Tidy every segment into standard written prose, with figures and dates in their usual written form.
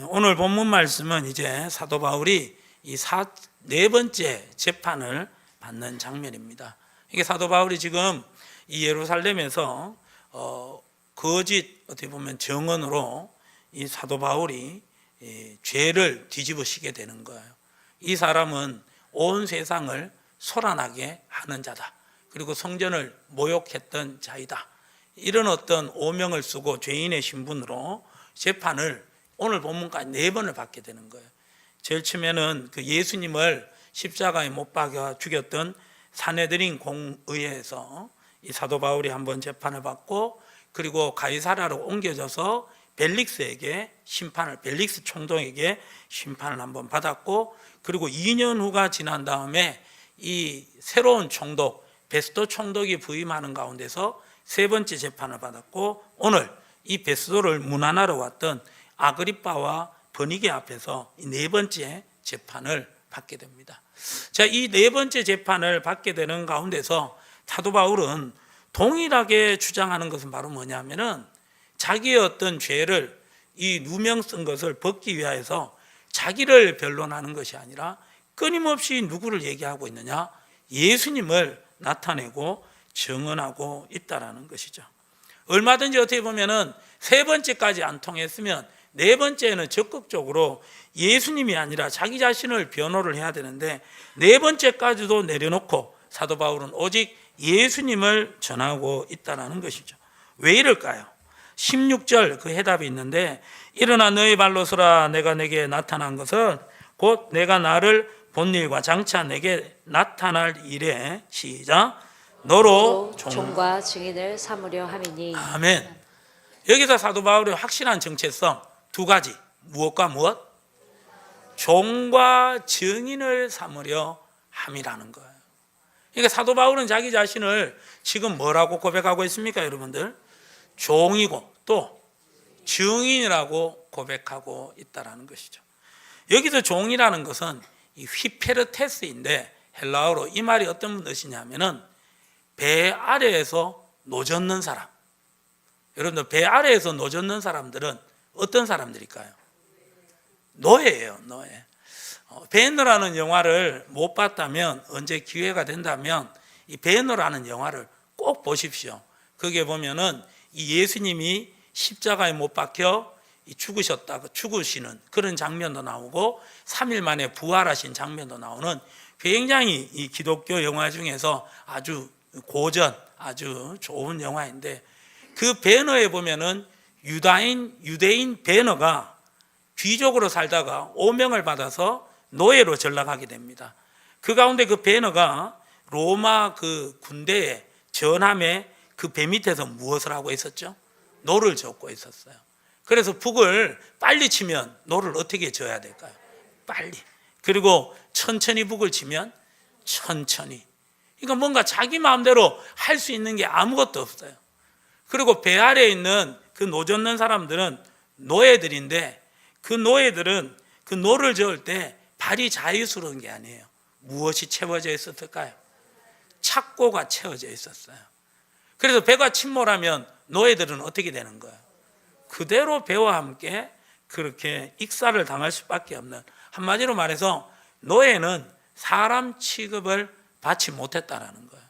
오늘 본문 말씀은 이제 사도 바울이 네 번째 재판을 받는 장면입니다. 이게 사도 바울이 지금 이 예루살렘에서 거짓 어떻게 보면 정언으로 이 사도 바울이 죄를 뒤집으시게 되는 거예요. 이 사람은 온 세상을 소란하게 하는 자다. 그리고 성전을 모욕했던 자이다. 이런 어떤 오명을 쓰고 죄인의 신분으로 재판을 오늘 본문까지 4번을 받게 되는 거예요. 제일 처음에는 그 예수님을 십자가에 못 박아 죽였던 사내드린 공의회에서 이 사도 바울이 한번 재판을 받고, 그리고 가이사랴로 옮겨져서 벨릭스 총독에게 심판을 한번 받았고, 그리고 2년 후가 지난 다음에 이 새로운 총독 베스도 총독이 부임하는 가운데서 3번째 재판을 받았고, 오늘 이 베스도를 문안하러 왔던 아그리빠와 버니게 앞에서 이 4번째 재판을 받게 됩니다. 자, 이 4번째 재판을 받게 되는 가운데서 사도 바울은 동일하게 주장하는 것은 바로 뭐냐면은 자기의 어떤 죄를, 이 누명 쓴 것을 벗기 위하여서 자기를 변론하는 것이 아니라 끊임없이 누구를 얘기하고 있느냐? 예수님을 나타내고 증언하고 있다라는 것이죠. 얼마든지 어떻게 보면은 3번째까지 안 통했으면 4번째는 적극적으로 예수님이 아니라 자기 자신을 변호를 해야 되는데 4번째까지도 내려놓고 사도 바울은 오직 예수님을 전하고 있다는 것이죠. 왜 이럴까요? 16절 그 해답이 있는데, 일어나 너의 발로 서라. 내가 내게 나타난 것은 곧 내가 나를 본 일과 장차 내게 나타날 일에, 시작, 너로 종과 증인을 삼으려 함이니. 아멘. 여기서 사도 바울의 확실한 정체성 2가지. 무엇과 무엇? 종과 증인을 삼으려 함이라는 거예요. 그러니까 사도 바울은 자기 자신을 지금 뭐라고 고백하고 있습니까, 여러분들? 종이고 또 증인이라고 고백하고 있다는 것이죠. 여기서 종이라는 것은 이 휘페르테스인데, 헬라어로 이 말이 어떤 뜻이냐면은 배 아래에서 노젓는 사람. 여러분들, 배 아래에서 노젓는 사람들은 어떤 사람들일까요? 노예예요, 노예. 베너라는 영화를 못 봤다면, 언제 기회가 된다면 이 베너라는 영화를 꼭 보십시오. 거기에 보면은 이 예수님이 십자가에 못 박혀 죽으시는 그런 장면도 나오고 3일 만에 부활하신 장면도 나오는 굉장히 이 기독교 영화 중에서 아주 고전, 아주 좋은 영화인데, 그 베너에 보면은 유대인 베너가 귀족으로 살다가 오명을 받아서 노예로 전락하게 됩니다. 그 가운데 그 베너가 로마 그 군대에 전함에 그 배 밑에서 무엇을 하고 있었죠? 노를 젓고 있었어요. 그래서 북을 빨리 치면 노를 어떻게 져야 될까요? 빨리. 그리고 천천히 북을 치면 천천히. 그러니까 뭔가 자기 마음대로 할 수 있는 게 아무것도 없어요. 그리고 배 아래에 있는 그 노 젓는 사람들은 노예들인데, 그 노예들은 그 노를 저을 때 발이 자유스러운 게 아니에요. 무엇이 채워져 있었을까요? 착고가 채워져 있었어요. 그래서 배가 침몰하면 노예들은 어떻게 되는 거예요? 그대로 배와 함께 그렇게 익사를 당할 수밖에 없는, 한마디로 말해서 노예는 사람 취급을 받지 못했다라는 거예요.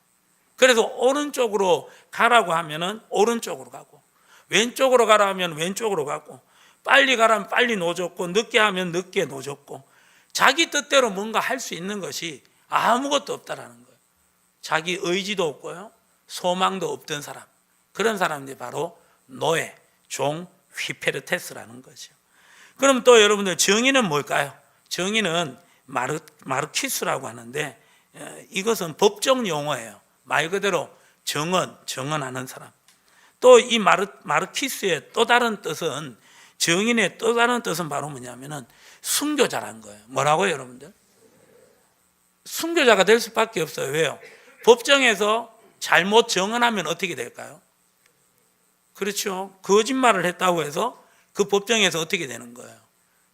그래서 오른쪽으로 가라고 하면은 오른쪽으로 가고, 왼쪽으로 가라 하면 왼쪽으로 가고, 빨리 가라면 빨리 노젓고, 늦게 하면 늦게 노젓고, 자기 뜻대로 뭔가 할 수 있는 것이 아무것도 없다라는 거예요. 자기 의지도 없고요, 소망도 없던 사람, 그런 사람들이 바로 노예, 종, 휘페르테스라는 거죠. 그럼 또 여러분들, 정의는 뭘까요? 정의는 마르키스라고 하는데, 이것은 법정 용어예요. 말 그대로 정언하는 사람. 또 이 마르키스의 또 다른 뜻은, 정인의 또 다른 뜻은 바로 뭐냐면은 순교자라는 거예요. 뭐라고요, 여러분들? 순교자가 될 수밖에 없어요. 왜요? 법정에서 잘못 정언하면 어떻게 될까요? 그렇죠. 거짓말을 했다고 해서 그 법정에서 어떻게 되는 거예요?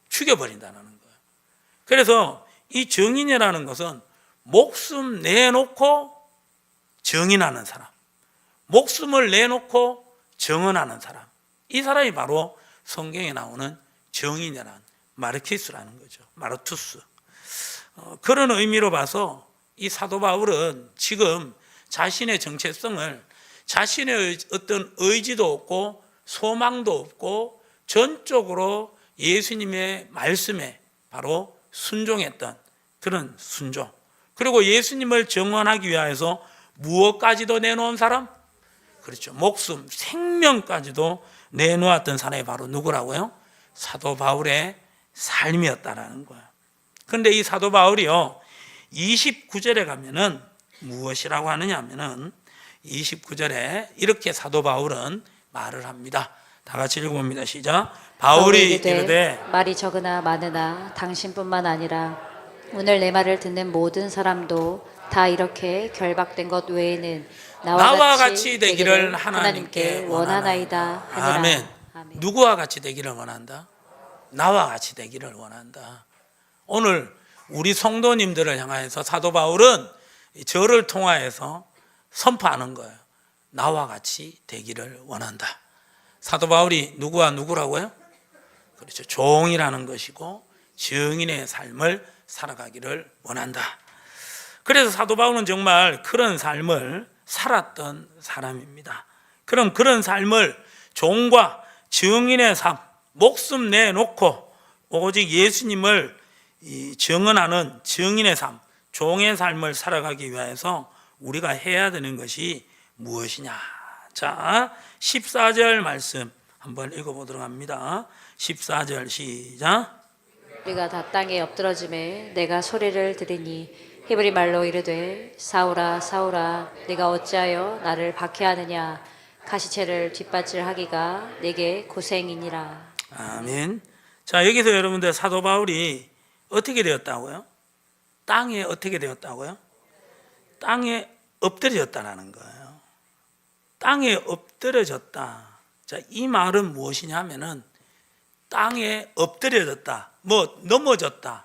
죽여버린다는 거예요. 그래서 이 정인이라는 것은 목숨 내놓고 정인하는 사람, 목숨을 내놓고 정언하는 사람, 이 사람이 바로 성경에 나오는 정인이란 마르키스라는 거죠. 마르투스. 그런 의미로 봐서 이 사도 바울은 지금 자신의 정체성을 자신의 어떤 의지도 없고 소망도 없고 전적으로 예수님의 말씀에 바로 순종했던 그런 순종. 그리고 예수님을 증언하기 위해서 무엇까지도 내놓은 사람? 그렇죠. 목숨, 생명까지도 내놓았던 사람이 바로 누구라고요? 사도 바울의 삶이었다라는 거예요. 그런데 이 사도 바울이요, 29절에 가면은 무엇이라고 하느냐 하면은 29절에 이렇게 사도 바울은 말을 합니다. 다 같이 읽어봅니다. 시작. 바울이 이르되 말이 적으나 많으나 당신뿐만 아니라 오늘 내 말을 듣는 모든 사람도 다 이렇게 결박된 것 외에는 나와 같이 되기를 하나님께 원하나이다 하니라. 아멘. 누구와 같이 되기를 원한다? 나와 같이 되기를 원한다. 오늘 우리 성도님들을 향해서 사도 바울은 저를 통하여서 선포하는 거예요. 나와 같이 되기를 원한다. 사도 바울이 누구와 누구라고요? 그렇죠. 종이라는 것이고 증인의 삶을 살아가기를 원한다. 그래서 사도 바울은 정말 그런 삶을 살았던 사람입니다. 그럼 그런 삶을 종과 증인의 삶, 목숨 내놓고 오직 예수님을 증언하는 증인의 삶, 종의 삶을 살아가기 위해서 우리가 해야 되는 것이 무엇이냐? 자, 14절 말씀 한번 읽어보도록 합니다. 14절 시작. 우리가 다 땅에 엎드러짐에 내가 소리를 들으니 히브리 말로 이르되 사울아 사울아 네가 어찌하여 나를 박해하느냐 가시체를 뒷받질하기가 내게 고생이니라. 아멘. 자, 여기서 여러분들 사도 바울이 어떻게 되었다고요? 땅에 어떻게 되었다고요? 땅에 엎드려졌다라는 거예요. 땅에 엎드려졌다. 자, 이 말은 무엇이냐면은 땅에 엎드려졌다, 뭐 넘어졌다,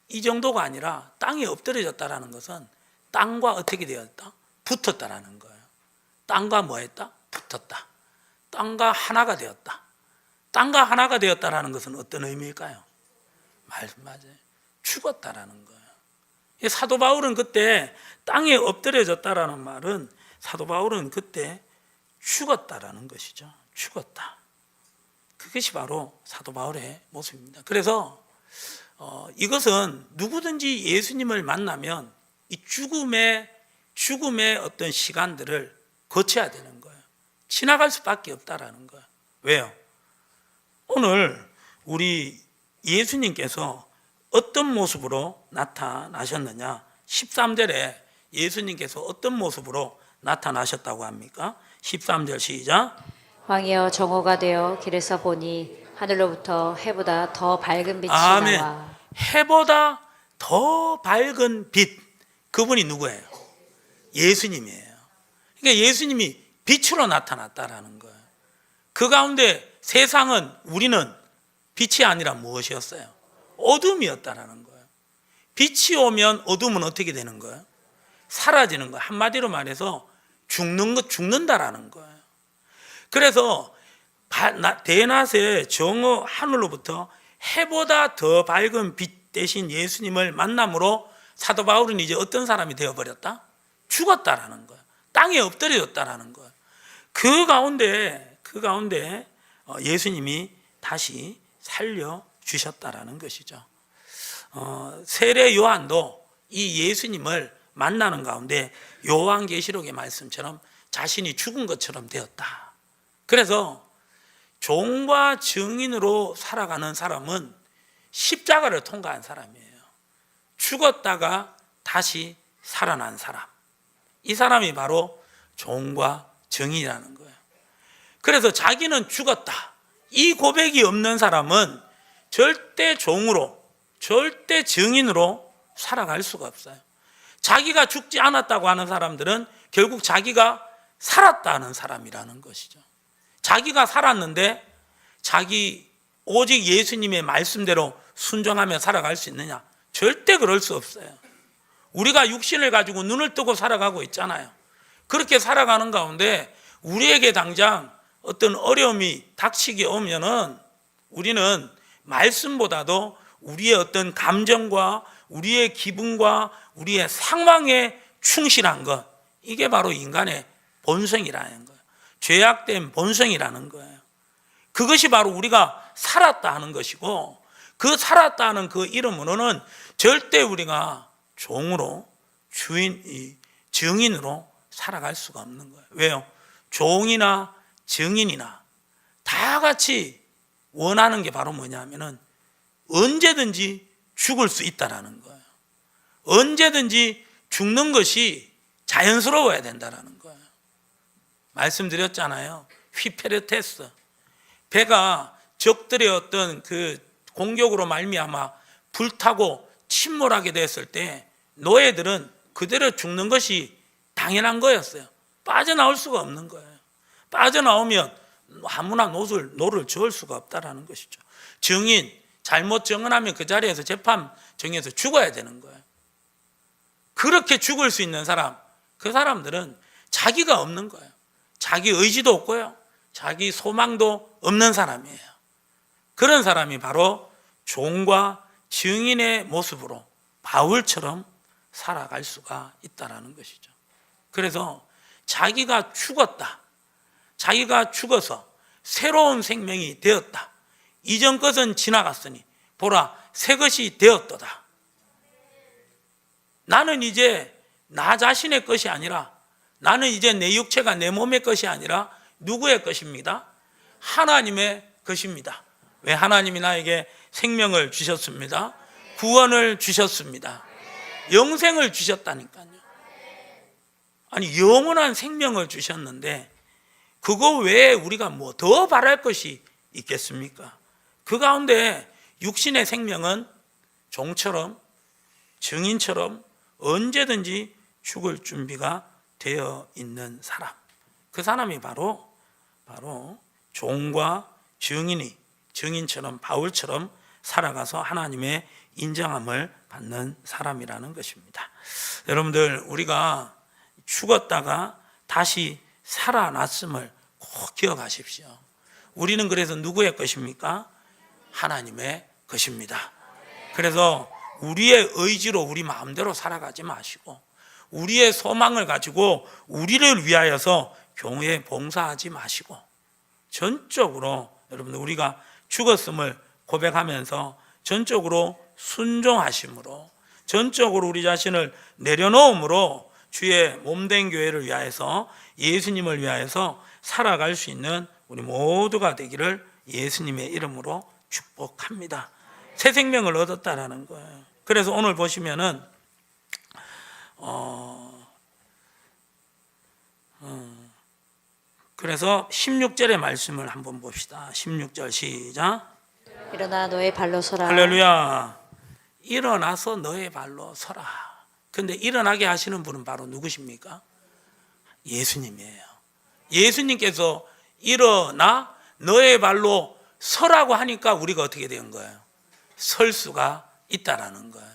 이 정도가 아니라 땅에 엎드려졌다라는 것은 땅과 어떻게 되었다? 붙었다라는 거예요. 땅과 뭐 했다? 붙었다. 땅과 하나가 되었다. 땅과 하나가 되었다라는 것은 어떤 의미일까요? 맞아요. 죽었다라는 거예요. 사도 바울은 그때 땅에 엎드려졌다라는 말은 사도 바울은 그때 죽었다라는 것이죠. 죽었다. 그것이 바로 사도 바울의 모습입니다. 그래서 이것은 누구든지 예수님을 만나면 이 죽음의 어떤 시간들을 거쳐야 되는 거예요. 지나갈 수밖에 없다라는 거예요. 왜요? 오늘 우리 예수님께서 어떤 모습으로 나타나셨느냐? 13절에 예수님께서 어떤 모습으로 나타나셨다고 합니까? 13절 시작. 왕이여 정오가 되어 길에서 보니 하늘로부터 해보다 더 밝은 빛이 아멘. 나와. 해보다 더 밝은 빛, 그분이 누구예요? 예수님이에요. 그러니까 예수님이 빛으로 나타났다라는 거예요. 그 가운데 세상은, 우리는 빛이 아니라 무엇이었어요? 어둠이었다라는 거예요. 빛이 오면 어둠은 어떻게 되는 거예요? 사라지는 거예요. 한마디로 말해서 죽는다라는 거예요. 그래서 대낮에 정오 하늘로부터 해보다 더 밝은 빛 대신 예수님을 만남으로 사도 바울은 이제 어떤 사람이 되어버렸다? 죽었다라는 거예요. 땅에 엎드려졌다라는 거예요. 그 가운데 예수님이 다시 살려주셨다라는 것이죠. 세례 요한도 이 예수님을 만나는 가운데 요한계시록의 말씀처럼 자신이 죽은 것처럼 되었다. 그래서 종과 증인으로 살아가는 사람은 십자가를 통과한 사람이에요. 죽었다가 다시 살아난 사람. 이 사람이 바로 종과 증인이라는 거예요. 그래서 자기는 죽었다, 이 고백이 없는 사람은 절대 종으로, 절대 증인으로 살아갈 수가 없어요. 자기가 죽지 않았다고 하는 사람들은 결국 자기가 살았다는 사람이라는 것이죠. 자기가 살았는데 자기 오직 예수님의 말씀대로 순종하며 살아갈 수 있느냐? 절대 그럴 수 없어요. 우리가 육신을 가지고 눈을 뜨고 살아가고 있잖아요. 그렇게 살아가는 가운데 우리에게 당장 어떤 어려움이 닥치게 오면은 우리는 말씀보다도 우리의 어떤 감정과 우리의 기분과 우리의 상황에 충실한 것, 이게 바로 인간의 본성이라는 거예요. 죄악된 본성이라는 거예요. 그것이 바로 우리가 살았다 하는 것이고, 그 살았다 하는 그 이름으로는 절대 우리가 종으로 증인으로 살아갈 수가 없는 거예요. 왜요? 종이나 증인이나 다 같이 원하는 게 바로 뭐냐면은 언제든지 죽을 수 있다라는 거예요. 언제든지 죽는 것이 자연스러워야 된다라는 거예요. 말씀드렸잖아요. 휘페르테스, 배가 적들의 어떤 그 공격으로 말미암아 불타고 침몰하게 됐을 때 노예들은 그대로 죽는 것이 당연한 거였어요. 빠져나올 수가 없는 거예요. 빠져나오면 아무나 노를 저을 수가 없다라는 것이죠. 증인, 잘못 증언하면 그 자리에서 재판 정해서 죽어야 되는 거예요. 그렇게 죽을 수 있는 사람, 그 사람들은 자기가 없는 거예요. 자기 의지도 없고요, 자기 소망도 없는 사람이에요. 그런 사람이 바로 종과 증인의 모습으로 바울처럼 살아갈 수가 있다라는 것이죠. 그래서 자기가 죽었다, 자기가 죽어서 새로운 생명이 되었다, 이전 것은 지나갔으니 보라 새 것이 되었도다. 나는 이제 나 자신의 것이 아니라, 나는 이제 내 육체가 내 몸의 것이 아니라 누구의 것입니다? 하나님의 것입니다. 왜? 하나님이 나에게 생명을 주셨습니다. 구원을 주셨습니다. 영생을 주셨다니까요. 아니, 영원한 생명을 주셨는데 그거 외에 우리가 뭐 더 바랄 것이 있겠습니까? 그 가운데 육신의 생명은 종처럼 증인처럼 언제든지 죽을 준비가 되어 있는 사람, 그 사람이 바로 종과 증인이 증인처럼 바울처럼 살아가서 하나님의 인정함을 받는 사람이라는 것입니다. 여러분들, 우리가 죽었다가 다시 살아났음을 꼭 기억하십시오. 우리는 그래서 누구의 것입니까? 하나님의 것입니다. 그래서 우리의 의지로 우리 마음대로 살아가지 마시고, 우리의 소망을 가지고 우리를 위하여서 교회에 봉사하지 마시고, 전적으로 여러분들 우리가 죽었음을 고백하면서 전적으로 순종하심으로, 전적으로 우리 자신을 내려놓음으로 주의 몸된 교회를 위하여서, 예수님을 위하여서 살아갈 수 있는 우리 모두가 되기를 예수님의 이름으로 축복합니다. 새 생명을 얻었다라는 거예요. 그래서 오늘 보시면은 그래서 16절의 말씀을 한번 봅시다. 16절 시작. 일어나 너의 발로 서라. 할렐루야. 일어나서 너의 발로 서라. 근데 일어나게 하시는 분은 바로 누구십니까? 예수님이에요. 예수님께서 일어나 너의 발로 서라고 하니까 우리가 어떻게 된 거예요? 설 수가 있다라는 거예요.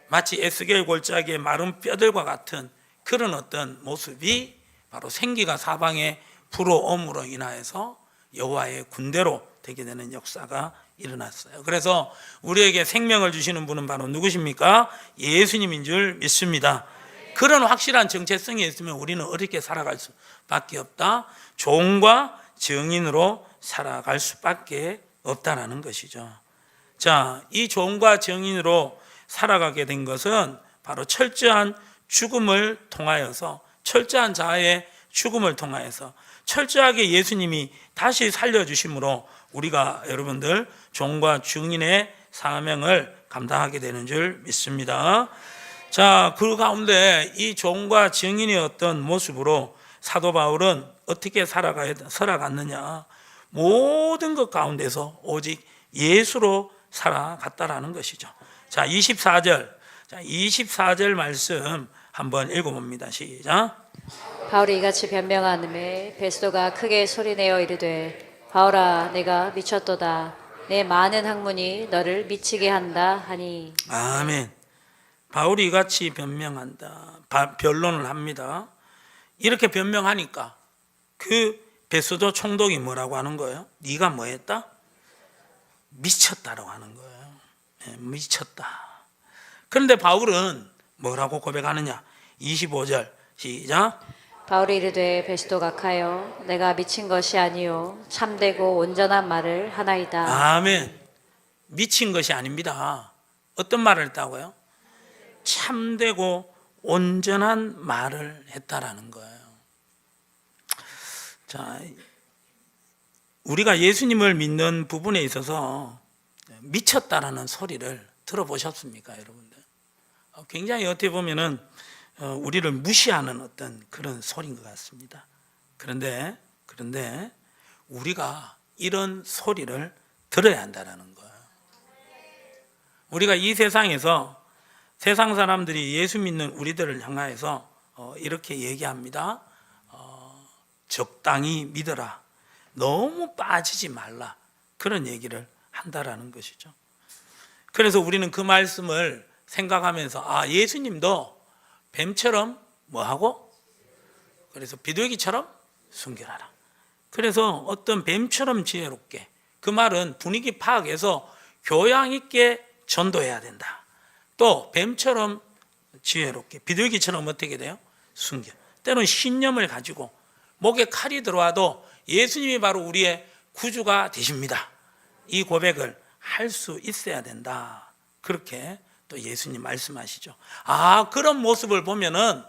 마치 에스겔 골짜기의 마른 뼈들과 같은 그런 어떤 모습이 바로 생기가 사방에 불어옴으로 인하여서 여호와의 군대로 되게 되는 역사가 일어났어요. 그래서 우리에게 생명을 주시는 분은 바로 누구십니까? 예수님인 줄 믿습니다. 그런 확실한 정체성이 있으면 우리는 어렵게 살아갈 수밖에 없다. 종과 증인으로 살아갈 수밖에 없다라는 것이죠. 자, 이 종과 증인으로 살아가게 된 것은 바로 철저한 죽음을 통하여서, 철저한 자아의 죽음을 통하여서 철저하게 예수님이 다시 살려주심으로 우리가 여러분들 종과 증인의 사명을 감당하게 되는 줄 믿습니다. 자, 그 가운데 이 종과 증인의 어떤 모습으로 사도 바울은 어떻게 살아갔느냐, 모든 것 가운데서 오직 예수로 살아갔다라는 것이죠. 자, 24절 말씀 한번 읽어봅니다. 시작. 바울이 이같이 변명하는데 베스도가 크게 소리내어 이르되 바울아 내가 미쳤도다. 내 많은 학문이 너를 미치게 한다 하니. 아멘. 바울이 이같이 변명한다, 변론을 합니다. 이렇게 변명하니까 그 베스도 총독이 뭐라고 하는 거예요? 네가 뭐 했다? 미쳤다라고 하는 거예요. 미쳤다. 그런데 바울은 뭐라고 고백하느냐? 25절 시작. 바울이 이르되 베스도 각하여 내가 미친 것이 아니요 참되고 온전한 말을 하나이다. 아멘. 미친 것이 아닙니다. 어떤 말을 했다고요? 참되고 온전한 말을 했다라는 거예요. 자, 우리가 예수님을 믿는 부분에 있어서 미쳤다라는 소리를 들어보셨습니까, 여러분들? 굉장히 어떻게 보면은 우리를 무시하는 어떤 그런 소리인 것 같습니다. 그런데 우리가 이런 소리를 들어야 한다는 거예요. 우리가 이 세상에서 세상 사람들이 예수 믿는 우리들을 향하여서 이렇게 얘기합니다. 적당히 믿어라. 너무 빠지지 말라. 그런 얘기를 한다라는 것이죠. 그래서 우리는 그 말씀을 생각하면서 예수님도 뱀처럼 뭐하고? 그래서 비둘기처럼 순결하라. 그래서 어떤 뱀처럼 지혜롭게, 그 말은 분위기 파악해서 교양 있게 전도해야 된다. 또 뱀처럼 지혜롭게, 비둘기처럼 어떻게 돼요? 순결. 때로는 신념을 가지고 목에 칼이 들어와도 예수님이 바로 우리의 구주가 되십니다. 이 고백을 할 수 있어야 된다. 그렇게 또 예수님 말씀하시죠. 그런 모습을 보면은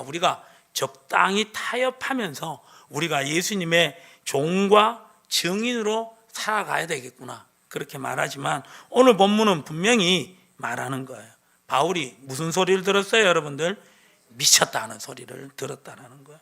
우리가 적당히 타협하면서 우리가 예수님의 종과 증인으로 살아가야 되겠구나. 그렇게 말하지만 오늘 본문은 분명히 말하는 거예요. 바울이 무슨 소리를 들었어요, 여러분들? 미쳤다는 소리를 들었다는 거예요.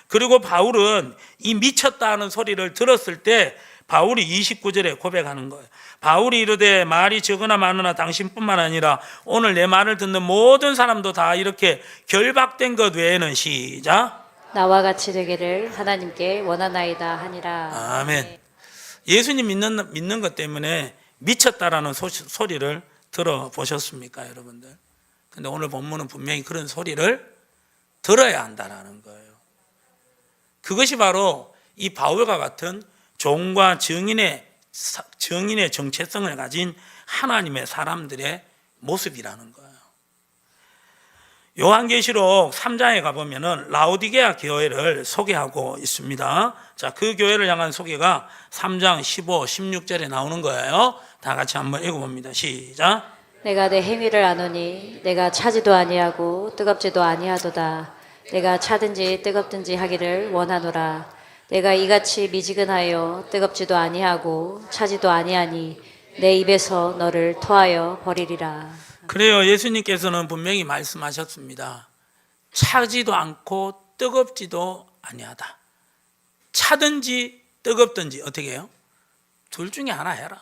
그리고 바울은 이 미쳤다는 소리를 들었을 때 바울이 29절에 고백하는 거예요. 바울이 이르되 말이 적으나 많으나 당신뿐만 아니라 오늘 내 말을 듣는 모든 사람도 다 이렇게 결박된 것 외에는 시작. 나와 같이 되기를 하나님께 원하나이다 하니라. 아멘. 예수님 믿는 것 때문에 미쳤다라는 소리를 들어보셨습니까, 여러분들? 근데 오늘 본문은 분명히 그런 소리를 들어야 한다는 거예요. 그것이 바로 이 바울과 같은 종과 증인의 정체성을 가진 하나님의 사람들의 모습이라는 거예요. 요한계시록 3장에 가보면은 라오디게아 교회를 소개하고 있습니다. 자, 그 교회를 향한 소개가 3장 15, 16절에 나오는 거예요. 다 같이 한번 읽어봅니다. 시작. 내가 내 행위를 아노니 내가 차지도 아니하고 뜨겁지도 아니하도다. 내가 차든지 뜨겁든지 하기를 원하노라. 내가 이같이 미지근하여 뜨겁지도 아니하고 차지도 아니하니 내 입에서 너를 토하여 버리리라. 그래요. 예수님께서는 분명히 말씀하셨습니다. 차지도 않고 뜨겁지도 아니하다. 차든지 뜨겁든지 어떻게 해요? 둘 중에 하나 해라.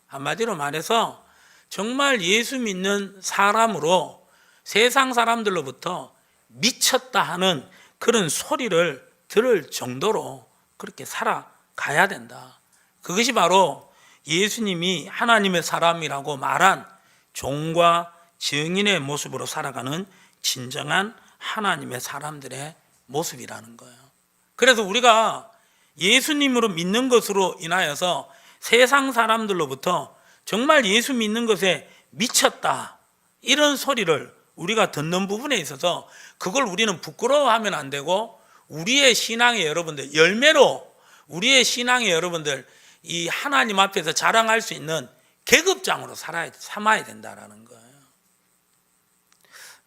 한마디로 말해서 정말 예수 믿는 사람으로 세상 사람들로부터 미쳤다 하는 그런 소리를 들을 정도로 그렇게 살아가야 된다. 그것이 바로 예수님이 하나님의 사람이라고 말한 종과 증인의 모습으로 살아가는 진정한 하나님의 사람들의 모습이라는 거예요. 그래서 우리가 예수님으로 믿는 것으로 인하여서 세상 사람들로부터 정말 예수 믿는 것에 미쳤다 이런 소리를 우리가 듣는 부분에 있어서 그걸 우리는 부끄러워하면 안 되고 우리의 신앙의 여러분들 열매로 우리의 신앙의 여러분들 이 하나님 앞에서 자랑할 수 있는 계급장으로 삼아야 된다라는 거예요.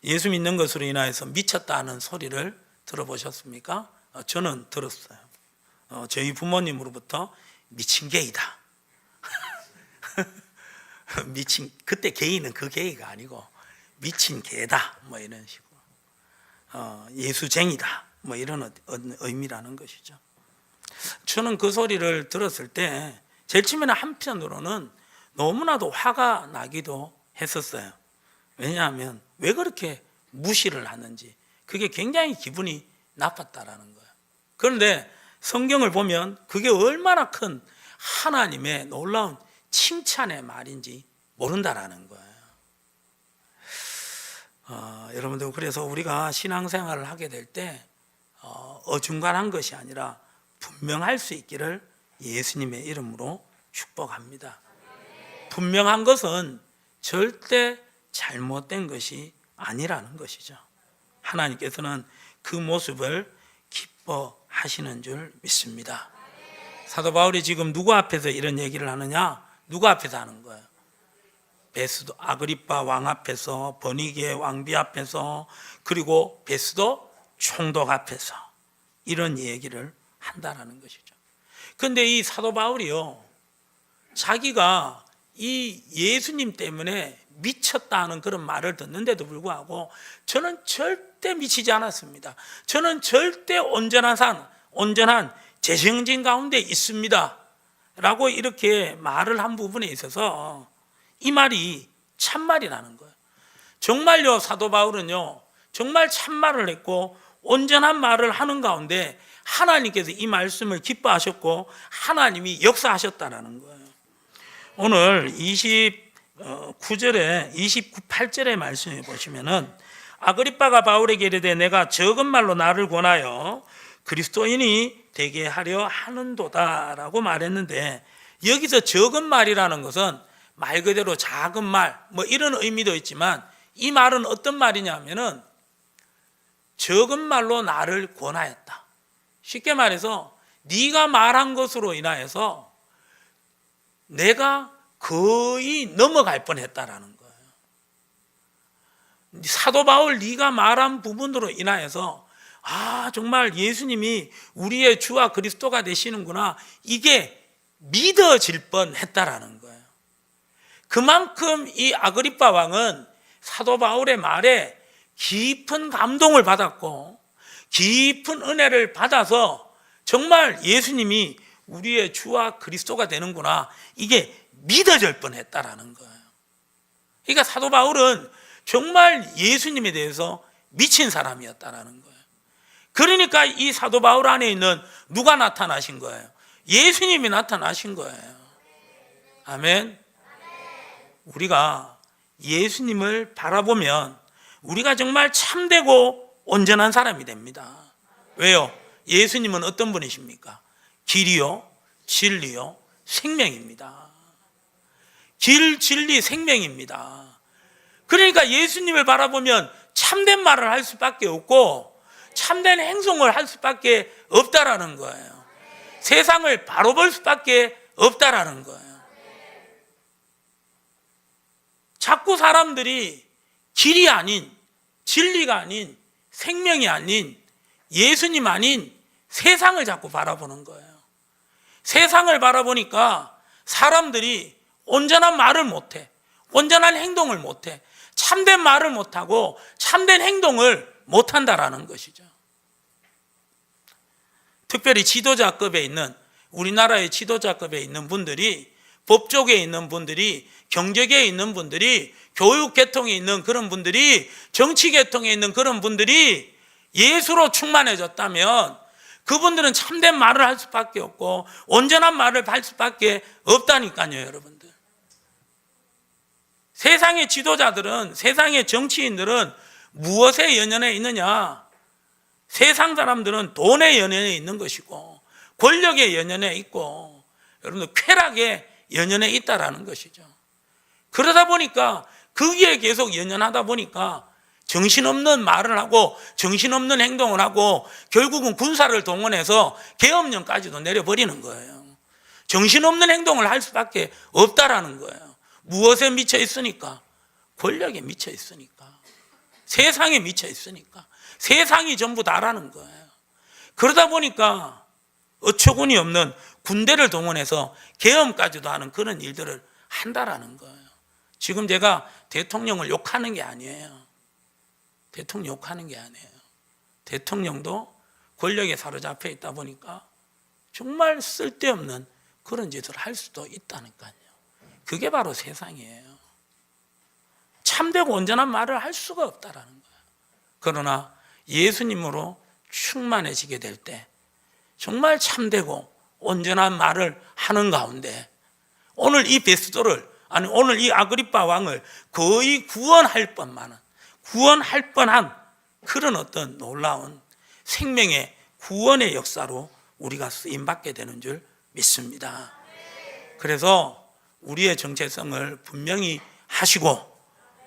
예수 믿는 것으로 인하여서 미쳤다는 소리를 들어보셨습니까? 저는 들었어요. 저희 부모님으로부터 미친 게이다. 미친 그때 게이는 그 게이가 아니고 미친 개다 뭐 이런 식으로 예수쟁이다 뭐 이런 의미라는 것이죠. 저는 그 소리를 들었을 때 제일 처음에는 한편으로는 너무나도 화가 나기도 했었어요. 왜냐하면 왜 그렇게 무시를 하는지 그게 굉장히 기분이 나빴다라는 거예요. 그런데 성경을 보면 그게 얼마나 큰 하나님의 놀라운 칭찬의 말인지 모른다라는 거예요. 여러분들 그래서 우리가 신앙생활을 하게 될 때 어중간한 것이 아니라 분명할 수 있기를 예수님의 이름으로 축복합니다. 분명한 것은 절대 잘못된 것이 아니라는 것이죠. 하나님께서는 그 모습을 기뻐하시는 줄 믿습니다. 사도 바울이 지금 누구 앞에서 이런 얘기를 하느냐? 누구 앞에서 하는 거예요? 베스도 아그리빠 왕 앞에서, 버니게 왕비 앞에서, 그리고 베스도 총독 앞에서 이런 얘기를 한다라는 것이죠. 그런데 이 사도 바울이요, 자기가 이 예수님 때문에 미쳤다는 그런 말을 듣는데도 불구하고 저는 절대 미치지 않았습니다. 저는 절대 온전한 재정진 가운데 있습니다 라고 이렇게 말을 한 부분에 있어서 이 말이 참말이라는 거예요. 정말요, 사도 바울은요 정말 참말을 했고 온전한 말을 하는 가운데 하나님께서 이 말씀을 기뻐하셨고 하나님이 역사하셨다라는 거예요. 오늘 28절의 말씀에 보시면은 아그리빠가 바울에게 이르되 내가 적은 말로 나를 권하여 그리스도인이 되게 하려 하는도다라고 말했는데, 여기서 적은 말이라는 것은 말 그대로 작은 말 뭐 이런 의미도 있지만 이 말은 어떤 말이냐면은 적은 말로 나를 권하였다. 쉽게 말해서 네가 말한 것으로 인하여서 내가 거의 넘어갈 뻔했다라는 거예요. 사도 바울 네가 말한 부분으로 인하여서 정말 예수님이 우리의 주와 그리스도가 되시는구나, 이게 믿어질 뻔했다라는 거예요. 그만큼 이 아그리빠 왕은 사도 바울의 말에 깊은 감동을 받았고 깊은 은혜를 받아서 정말 예수님이 우리의 주와 그리스도가 되는구나, 이게 믿어질 뻔했다라는 거예요. 그러니까 사도 바울은 정말 예수님에 대해서 미친 사람이었다라는 거예요. 그러니까 이 사도 바울 안에 있는 누가 나타나신 거예요? 예수님이 나타나신 거예요. 아멘. 우리가 예수님을 바라보면 우리가 정말 참되고 온전한 사람이 됩니다. 왜요? 예수님은 어떤 분이십니까? 길이요, 진리요, 생명입니다. 길, 진리, 생명입니다. 그러니까 예수님을 바라보면 참된 말을 할 수밖에 없고 참된 행동을 할 수밖에 없다라는 거예요. 세상을 바로 볼 수밖에 없다라는 거예요. 자꾸 사람들이 길이 아닌, 진리가 아닌, 생명이 아닌, 예수님 아닌 세상을 자꾸 바라보는 거예요. 세상을 바라보니까 사람들이 온전한 말을 못해, 온전한 행동을 못해, 참된 말을 못하고 참된 행동을 못한다라는 것이죠. 특별히 지도자급에 있는, 우리나라의 지도자급에 있는 분들이, 법조계에 있는 분들이, 경제계에 있는 분들이, 교육계통에 있는 그런 분들이, 정치계통에 있는 그런 분들이 예수로 충만해졌다면 그분들은 참된 말을 할 수밖에 없고 온전한 말을 할 수밖에 없다니까요, 여러분들. 세상의 지도자들은, 세상의 정치인들은 무엇에 연연해 있느냐? 세상 사람들은 돈에 연연해 있는 것이고 권력에 연연해 있고 여러분들 쾌락에 연연해 있다라는 것이죠. 그러다 보니까 거기에 계속 연연하다 보니까 정신없는 말을 하고 정신없는 행동을 하고 결국은 군사를 동원해서 계엄령까지도 내려버리는 거예요. 정신없는 행동을 할 수밖에 없다라는 거예요. 무엇에 미쳐 있으니까? 권력에 미쳐 있으니까, 세상에 미쳐 있으니까, 세상이 전부 다라는 거예요. 그러다 보니까 어처구니 없는 군대를 동원해서 계엄까지도 하는 그런 일들을 한다라는 거예요. 지금 제가 대통령을 욕하는 게 아니에요. 대통령 욕하는 게 아니에요. 대통령도 권력에 사로잡혀 있다 보니까 정말 쓸데없는 그런 짓을 할 수도 있다니까요. 그게 바로 세상이에요. 참되고 온전한 말을 할 수가 없다라는 거예요. 그러나 예수님으로 충만해지게 될 때 정말 참되고 온전한 말을 하는 가운데 오늘 이 베스도를, 아니 오늘 이 아그리빠 왕을 거의 구원할 뻔한 그런 어떤 놀라운 생명의 구원의 역사로 우리가 쓰임받게 되는 줄 믿습니다. 그래서 우리의 정체성을 분명히 하시고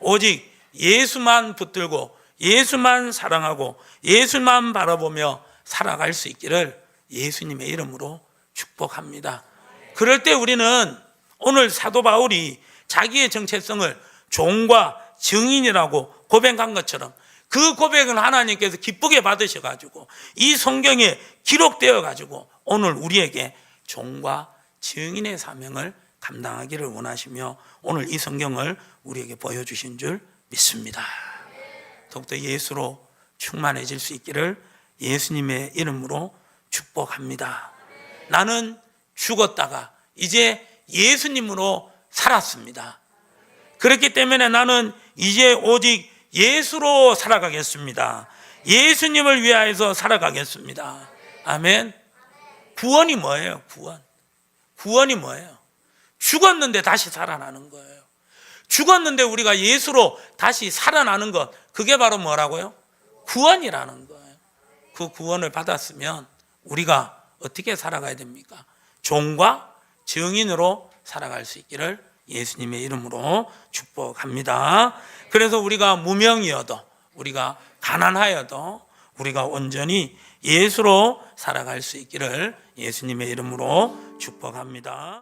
오직 예수만 붙들고 예수만 사랑하고 예수만 바라보며 살아갈 수 있기를 예수님의 이름으로 축복합니다. 그럴 때 우리는 오늘 사도 바울이 자기의 정체성을 종과 증인이라고 고백한 것처럼 그 고백은 하나님께서 기쁘게 받으셔가지고 이 성경에 기록되어 가지고 오늘 우리에게 종과 증인의 사명을 감당하기를 원하시며 오늘 이 성경을 우리에게 보여주신 줄 믿습니다. 더욱더 예수로 충만해질 수 있기를 예수님의 이름으로 축복합니다. 나는 죽었다가 이제 예수님으로 살았습니다. 그렇기 때문에 나는 이제 오직 예수로 살아가겠습니다. 예수님을 위하여서 살아가겠습니다. 아멘. 구원이 뭐예요? 구원이 뭐예요? 죽었는데 다시 살아나는 거예요. 죽었는데 우리가 예수로 다시 살아나는 것, 그게 바로 뭐라고요? 구원이라는 거예요. 그 구원을 받았으면 우리가 어떻게 살아가야 됩니까? 종과 증인으로 살아갈 수 있기를 예수님의 이름으로 축복합니다. 그래서 우리가 무명이어도 우리가 가난하여도 우리가 온전히 예수로 살아갈 수 있기를 예수님의 이름으로 축복합니다.